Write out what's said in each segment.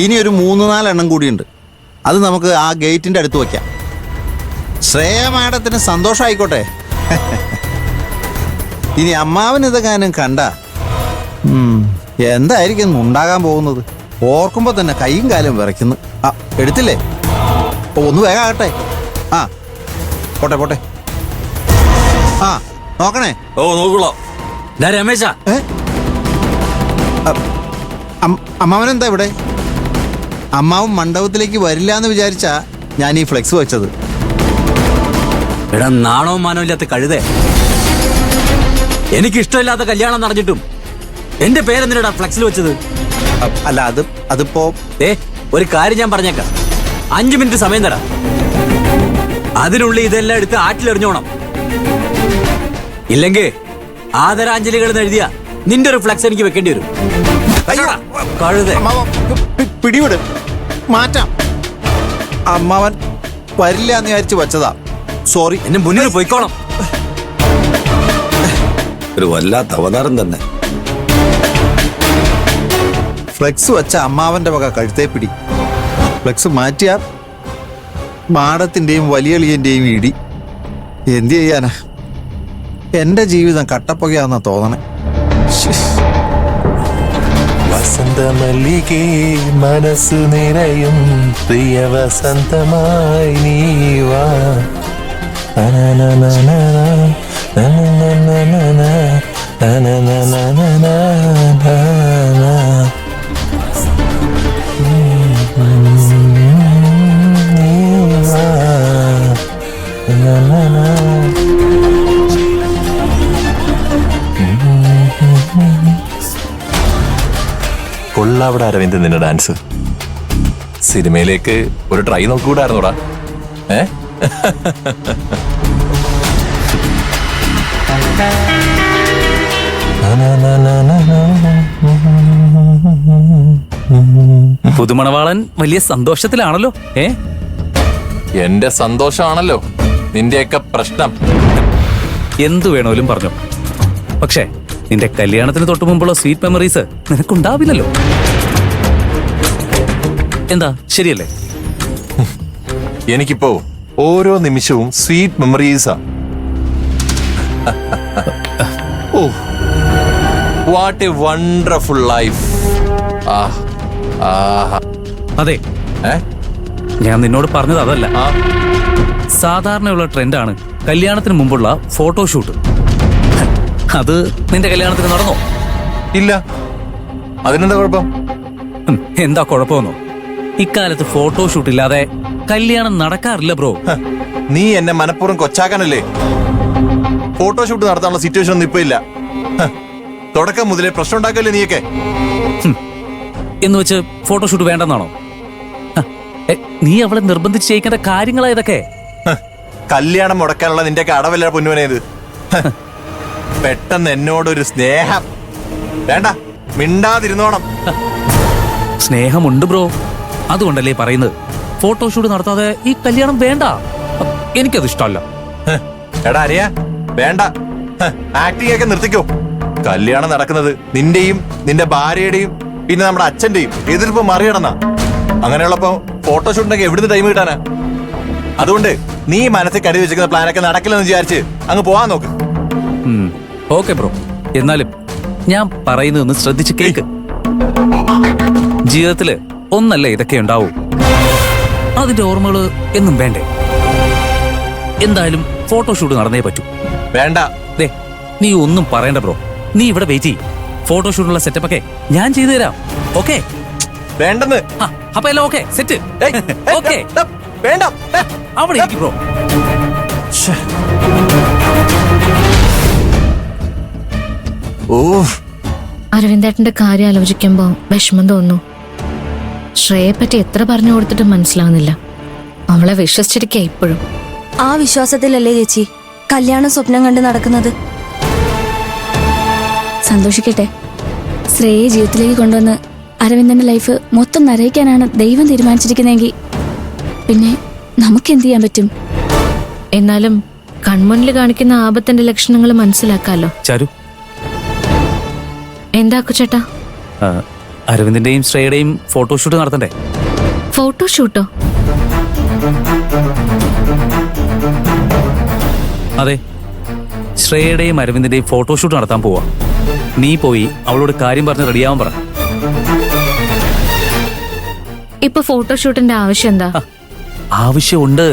ഇനി ഒരു 3-4 എണ്ണം കൂടിയുണ്ട്. അത് നമുക്ക് ആ ഗേറ്റിന്റെ അടുത്ത് വയ്ക്കാം. ശ്രേയ മാഡത്തിന് സന്തോഷമായിക്കോട്ടെ. ഇനി അമ്മാവൻ ഇതെങ്ങാനും കണ്ട എന്തായിരിക്കും ഉണ്ടാകാൻ പോകുന്നത്? ഓർക്കുമ്പോ തന്നെ കൈയും കാലും വിറയ്ക്കുന്നു. ആ എടുത്തില്ലേ? ഒന്ന് വേഗം ആകട്ടെ. ആ പോട്ടെ പോട്ടെ. ആ നോക്കണേ. ഓ നോക്കുള്ളോ രമേശ. അമ്മാവൻ എന്താ ഇവിടെ? അമ്മാവൻ മണ്ഡപത്തിലേക്ക് വരില്ല എന്ന് വിചാരിച്ചാ ഞാൻ ഈ ഫ്ലെക്സ് വെച്ചത്. എടാ നാണവും മാനവും ഇല്ലാത്ത കഴുതേ, എനിക്കിഷ്ടമില്ലാത്ത കല്യാണം നടന്നിട്ടും എന്റെ പേരെന്തിനാ ഫ്ലെക്സിൽ വെച്ചത്? അല്ല അതിപ്പോ ഒരു കാര്യം ഞാൻ പറഞ്ഞേക്കാം. 5 മിനിറ്റ് സമയം തരാം. അതിനുള്ളിൽ ഇതെല്ലാം എടുത്ത് ആറ്റിലെറിഞ്ഞോണം. ഇല്ലെങ്കിൽ ആദരാഞ്ജലികൾ എഴുതിയ നിന്റെ ഒരു ഫ്ലെക്സ് എനിക്ക് വെക്കേണ്ടി വരും. കഴുതേ പിടിവിട്, മാറ്റാം. അമ്മാവൻ വരില്ല എന്ന് വിചാരിച്ച് വെച്ചതാ. സോറി. എന്നെ മുന്നിൽ പോയിക്കോണം. ഒരു വല്ലാത്ത അവതാരം തന്നെ. ഫ്ലെക്സ് വെച്ച അമ്മാവന്റെ വക കഴുത്തേ പിടി. ഫ്ലെക്സ് മാറ്റിയ മാടത്തിന്റെയും വലിയളിയന്റെയും ഇടി. എന്ത് ചെയ്യാനാ? എന്റെ ജീവിതം കട്ടപ്പുകയാണെന്ന തോന്നണേ. വസന്ത മല്ലികേ മനസ്സു നിറയും പ്രിയ വസന്തമായി നീവാ. കൊള്ളാവിടെ അരവിന്ദ് നിന്റെ ഡാൻസ്. സിനിമയിലേക്ക് ഒരു ട്രൈ നോക്കൂടായിരുന്നോടാ? പുതുമണവാളൻ വലിയ സന്തോഷത്തിലാണല്ലോ. എന്റെ സന്തോഷമാണല്ലോ നിന്റെയൊക്കെ പ്രശ്നം. എന്തു വേണോലും പറഞ്ഞു. പക്ഷേ നിന്റെ കല്യാണത്തിന് തൊട്ട് മുമ്പുള്ള സ്വീറ്റ് മെമ്മറീസ് നിനക്കുണ്ടാവില്ലല്ലോ. എന്താ ശരിയല്ലേ? എനിക്കിപ്പോ ഓരോ നിമിഷവും സ്വീറ്റ് മെമ്മറീസാ. Oh what a wonderful life. അതെ, ഞാൻ നിന്നോട് പറഞ്ഞത് അതല്ല. സാധാരണയുള്ള ട്രെൻഡാണ് കല്യാണത്തിന് മുമ്പുള്ള ഫോട്ടോഷൂട്ട്. അത് നിന്റെ കല്യാണത്തിന് നടന്നോ? ഇല്ല. അതിനെന്താ കുഴപ്പം? എന്താ കുഴപ്പമെന്നോ? ഇക്കാലത്ത് ഫോട്ടോഷൂട്ട് ഇല്ലാതെ കല്യാണം നടക്കാറില്ല ബ്രോ. നീ എന്നെ മനഃപൂർവ്വം കൊച്ചാക്കാനല്ലേ? ഫോട്ടോഷൂട്ട് നടത്താനുള്ള സിറ്റുവേഷൻ ഒന്നും ഇപ്പൊ ഇല്ല. തുടക്കം മുതലേ പ്രശ്നം ഉണ്ടാക്കല്ലേ നീയൊക്കെ? എന്ന് വെച്ച് ഫോട്ടോഷൂട്ട് വേണ്ടെന്നാണോ? നീ അവളെ നിർബന്ധിച്ച് ചെയ്യിക്കേണ്ട കാര്യങ്ങളാ ഇതൊക്കെ. കല്യാണം മുടക്കാനുള്ള നിന്റെ അടവല്ല പൊന്നുവനേത്. പെട്ടെന്ന് എന്നോടൊരു സ്നേഹം വേണ്ട, മിണ്ടാതിരുന്നോണം. സ്നേഹമുണ്ട് ബ്രോ, അതുകൊണ്ടല്ലേ പറയുന്നത് ഫോട്ടോഷൂട്ട് നടത്താതെ ഈ കല്യാണം വേണ്ട. എനിക്കത് ഇഷ്ടമല്ല. എടാ അറിയാ, വേണ്ട. ആക്ടിംഗ് ഒക്കെ നിർത്തിക്കോ. കല്യാണം നടക്കുന്നത് നിന്റെയും നിന്റെ ഭാര്യയുടെയും പിന്നെ നമ്മുടെ അച്ഛന്റെയും എതിർപ്പ് മറികടന്ന. അങ്ങനെയുള്ളപ്പോ ഫോട്ടോഷൂട്ടിനൊക്കെ എവിടുന്ന് ടൈം കിട്ടാനാ? അതുകൊണ്ട് നീ മനസ്സിൽ കരുതി വെച്ചിരിക്കുന്ന പ്ലാനൊക്കെ നടക്കില്ലെന്ന് വിചാരിച്ച് അങ്ങ് പോവാൻ നോക്ക്. ഓക്കെ ബ്രോ, എന്നാലും ഞാൻ പറയുന്നതൊന്ന് ശ്രദ്ധിച്ച് കേക്ക്. ജീവിതത്തില് ഒന്നല്ല ഇതൊക്കെ ഉണ്ടാവൂ. അതിന്റെ ഓർമ്മകള് എന്നും വേണ്ടേ? എന്തായാലും ഫോട്ടോഷൂട്ട് നടന്നേ പറ്റൂ. വേണ്ട. നീ ഒന്നും പറയണ്ട ബ്രോ, നീ ഇവിടെ വെയിറ്റ് ചെയ്യ്. ഫോട്ടോഷൂട്ടുള്ള സെറ്റപ്പ് ഒക്കെ ഞാൻ ചെയ്തു തരാം. ഓക്കെ? വേണ്ടെന്ന്. അപ്പൊ എല്ലാം ഓക്കെ, സെറ്റ്. ഓക്കെ, വേണ്ട. അവിടെ ഇരിക്കും ബ്രോ. അരവിന്ദേട്ടന്റെ കാര്യം ആലോചിക്കുമ്പോ വിഷമം തോന്നുന്നു. ശ്രേയെ പറ്റി എത്ര പറഞ്ഞു കൊടുത്തിട്ട് മനസ്സിലാവുന്നില്ല. അവളെ വിശ്വസിച്ചിരിക്കുക ഇപ്പോഴും. ആ വിശ്വാസത്തിലല്ലേ ചേച്ചി കല്യാണം സ്വപ്നം കണ്ട് നടക്കുന്നത്. സന്തോഷിക്കട്ടെ. ശ്രേയെ ജീവിതത്തിലേക്ക് കൊണ്ടുവന്ന് അരവിന്ദന്റെ ലൈഫ് മൊത്തം നരയിക്കാനാണ് ദൈവം തീരുമാനിച്ചിരിക്കുന്നതെങ്കിൽ പിന്നെ നമുക്ക് എന്ത് ചെയ്യാൻ പറ്റും? എന്നാലും കൺമുന്നിൽ കാണിക്കുന്ന ആപത്തിന്റെ ലക്ഷണങ്ങൾ മനസ്സിലാക്കാലോ. ചാരു, എന്താ ചേട്ടാ? അരവിന്ദിന്റെയും ശ്രേയയുടെയും ഫോട്ടോഷൂട്ട് നടത്തണ്ടേ? ഫോട്ടോഷൂട്ടോ? അതെ, ശ്രേയയുടെയും അരവിന്ദിന്റെയും ഫോട്ടോഷൂട്ട് നടത്താൻ പോവാ. നീ പോയി അവളോട് കാര്യം പറഞ്ഞ് റെഡിയാവാൻ പറ. ഇപ്പൊ ഫോട്ടോഷൂട്ടിന്റെ ആവശ്യം എന്താ? ആവശ്യമുണ്ട്.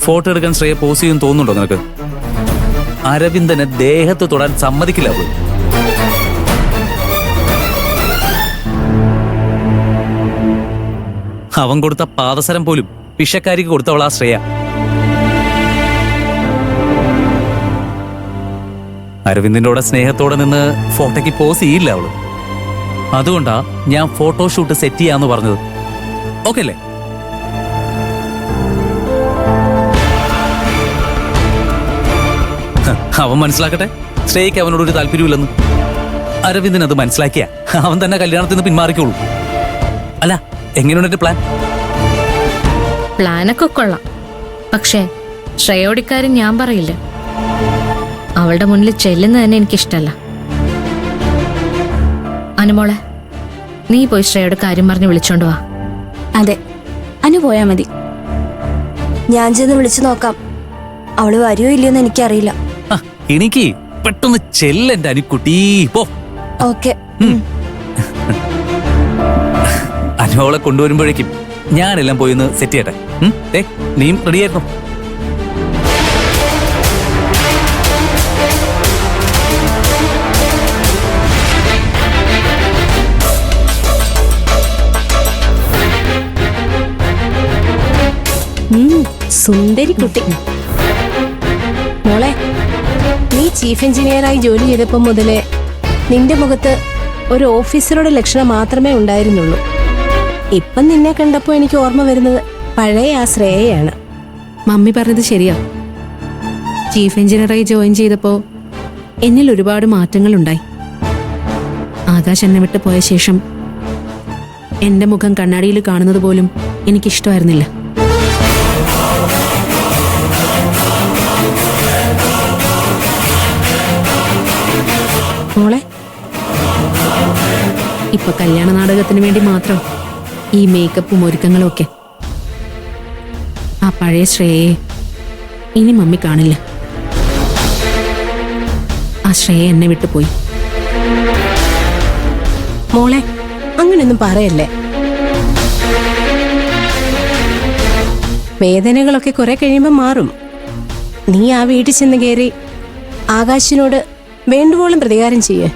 ഫോട്ടോ എടുക്കാൻ ശ്രേയ പോസ് ചെയ്യുമെന്ന് തോന്നുന്നുണ്ടോ നിനക്ക്? അരവിന്ദനെ ദേഹത്ത് തൊടാൻ സമ്മതിക്കില്ല അവൾ. അവൻ കൊടുത്ത പാദസരം പോലും പിഷക്കാരിക്ക് കൊടുത്തവളാ ശ്രേയ. അരവിന്ദിന്റെ കൂടെ സ്നേഹത്തോടെ നിന്ന് ഫോട്ടോയ്ക്ക് പോസ് ചെയ്യില്ല അവള്. അതുകൊണ്ടാ ഞാൻ ഫോട്ടോഷൂട്ട് സെറ്റ് ചെയ്യാന്ന് പറഞ്ഞത്. ഓക്കെ അല്ലേ? അവൻ മനസ്സിലാക്കട്ടെ ശ്രേയയ്ക്ക് അവനോടൊരു താല്പര്യമില്ലെന്ന്. അരവിന്ദൻ അത് മനസ്സിലാക്കിയ അവൻ തന്നെ കല്യാണത്തിൽ നിന്ന് പിന്മാറിക്കോളൂ. അല്ല, എങ്ങനെയുണ്ട് എന്റെ പ്ലാൻ? പ്ലാനൊക്കെ കൊള്ളാം, പക്ഷേ ശ്രേയോടിക്കാരും ഞാൻ പറയില്ല. അവളുടെ മുന്നിൽ ചെല്ലുന്നത് തന്നെ എനിക്കിഷ്ടല്ല. അനുമോളെ, നീ പോയി ശ്രേയോട് കാര്യം പറഞ്ഞ് വിളിച്ചോണ്ട് വാ. അതെ, അനു പോയാ മതി. ഞാൻ ചെന്ന് വിളിച്ചു നോക്കാം. അവള് വരുമോ ഇല്ലയോന്ന് എനിക്കറിയില്ല. എനിക്ക് പെട്ടെന്ന് ചെല്ലെന്റെ അനുക്കുട്ടി പോ. ഓക്കെ. അനുവളെ കൊണ്ടുവരുമ്പോഴേക്കും ഞാനെല്ലാം പോയി ഒന്ന് സെറ്റ് ചെയ്യട്ടെ. നീയും റെഡിയായിരുന്നു? സുന്ദരി കുട്ടി. മോളെ, നീ ചീഫ് എഞ്ചിനീയറായി ജോലി ചെയ്തപ്പോൾ മുതലേ നിന്റെ മുഖത്ത് ഒരു ഓഫീസറുടെ ലക്ഷണം മാത്രമേ ഉണ്ടായിരുന്നുള്ളൂ. ഇപ്പം നിന്നെ കണ്ടപ്പോൾ എനിക്ക് ഓർമ്മ വരുന്നത് പഴയ ആ ശ്രേയയാണ്. മമ്മി പറഞ്ഞത് ശരിയാ. ചീഫ് എഞ്ചിനീയറായി ജോയിൻ ചെയ്തപ്പോൾ എന്നിൽ ഒരുപാട് മാറ്റങ്ങളുണ്ടായി. ആകാശ് എന്നെ വിട്ട് പോയ ശേഷം എന്റെ മുഖം കണ്ണാടിയിൽ കാണുന്നത് പോലും എനിക്കിഷ്ടമായിരുന്നില്ല. മോളെ, ഇപ്പൊ കല്യാണ നാടകത്തിന് വേണ്ടി മാത്രം ഈ മേക്കപ്പും ഒരുക്കങ്ങളും ഒക്കെ. ആ പഴയ ശ്രേയയെ ഇനി മമ്മി കാണില്ല. ആ ശ്രേയ എന്നെ വിട്ടുപോയി. മോളെ, അങ്ങനെയൊന്നും പറയല്ലേ. വേദനകളൊക്കെ കുറെ കഴിയുമ്പോൾ മാറും. നീ ആ വീട്ടിൽ ചെന്ന് കയറി ആകാശിനോട് വേണ്ടുവോളം പ്രതികാരം ചെയ്യേ.